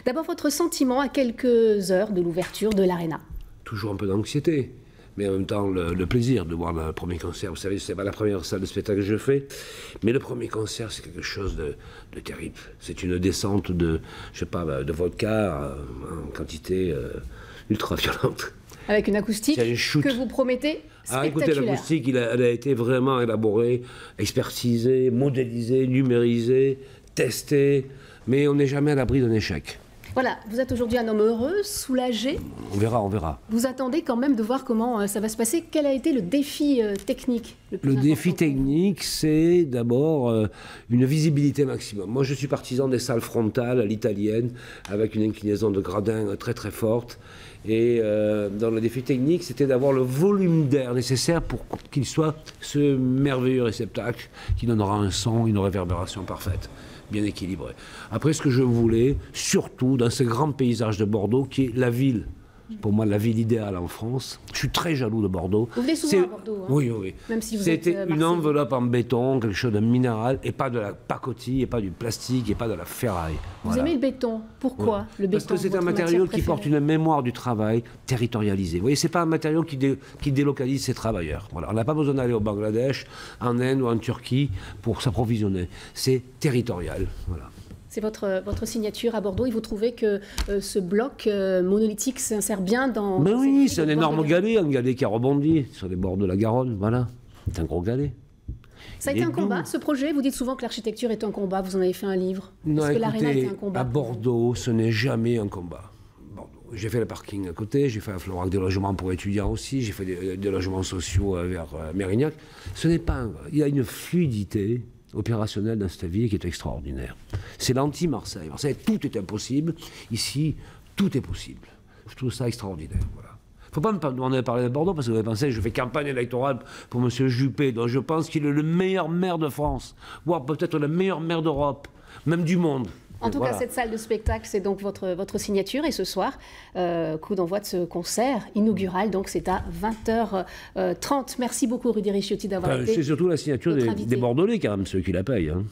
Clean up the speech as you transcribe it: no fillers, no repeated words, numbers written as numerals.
D'abord, votre sentiment à quelques heures de l'ouverture de l'Arena. Toujours un peu d'anxiété, mais en même temps le plaisir de voir le premier concert. Vous savez, c'est pas la première salle de spectacle que je fais, mais le premier concert, c'est quelque chose de terrible. C'est une descente de, je sais pas, de vodka en quantité ultra violente. Avec une acoustique que vous promettez spectaculaire. Ah, écoutez, l'acoustique, elle a été vraiment élaborée, expertisée, modélisée, numérisée, testée, mais on n'est jamais à l'abri d'un échec. Voilà, vous êtes aujourd'hui un homme heureux, soulagé. On verra, on verra. Vous attendez quand même de voir comment ça va se passer. Quel a été le défi technique le plus important? Défi technique, c'est d'abord une visibilité maximum. Moi, je suis partisan des salles frontales à l'italienne, avec une inclinaison de gradin très très forte. Et dans le défi technique, c'était d'avoir le volume d'air nécessaire pour qu'il soit ce merveilleux réceptacle qui donnera un son, une réverbération parfaite, bien équilibrée. Après, ce que je voulais, surtout dans ce grand paysage de Bordeaux, qui est la ville, pour moi, la ville idéale en France. Je suis très jaloux de Bordeaux. Vous venez souvent à Bordeaux, hein? Oui, oui. Même si vous C'était êtes une enveloppe en béton, quelque chose de minéral, et pas de la pacotille, et pas du plastique, et pas de la ferraille. Vous aimez le béton. Pourquoi le béton? Parce que c'est un matériau qui porte une mémoire du travail territorialisée. Vous voyez, c'est pas un matériau qui délocalise ses travailleurs. Voilà. On n'a pas besoin d'aller au Bangladesh, en Inde ou en Turquie pour s'approvisionner. C'est territorial. Voilà. C'est votre signature à Bordeaux, et vous trouvez que ce bloc monolithique s'insère bien dans... Mais oui, c'est un énorme galet, un galet qui a rebondi sur les bords de la Garonne, voilà. C'est un gros galet. Ça a été un combat, ce projet? Vous dites souvent que l'architecture est un combat, vous en avez fait un livre. Non, Est-ce que l'Arena écoutez, est un combat? à Bordeaux, ce n'est jamais un combat. J'ai fait le parking à côté, j'ai fait à Florac des logements pour étudiants aussi, j'ai fait des logements sociaux vers Mérignac. Ce n'est pas il y a une fluidité opérationnelle dans cette ville qui est extraordinaire. C'est l'anti-Marseille. Marseille, tout est impossible. Ici, tout est possible. Je trouve ça extraordinaire. Voilà. Il ne faut pas me demander de parler de Bordeaux, parce que vous avez pensé que je fais campagne électorale pour M. Juppé, dont je pense qu'il est le meilleur maire de France, voire peut-être le meilleur maire d'Europe, même du monde. En tout cas, cette salle de spectacle, c'est donc votre signature. Et ce soir, coup d'envoi de ce concert inaugural, donc c'est à 20h30. Merci beaucoup, Rudy Ricciotti, d'avoir été... C'est surtout la signature des Bordelais, quand même, ceux qui la payent. Hein.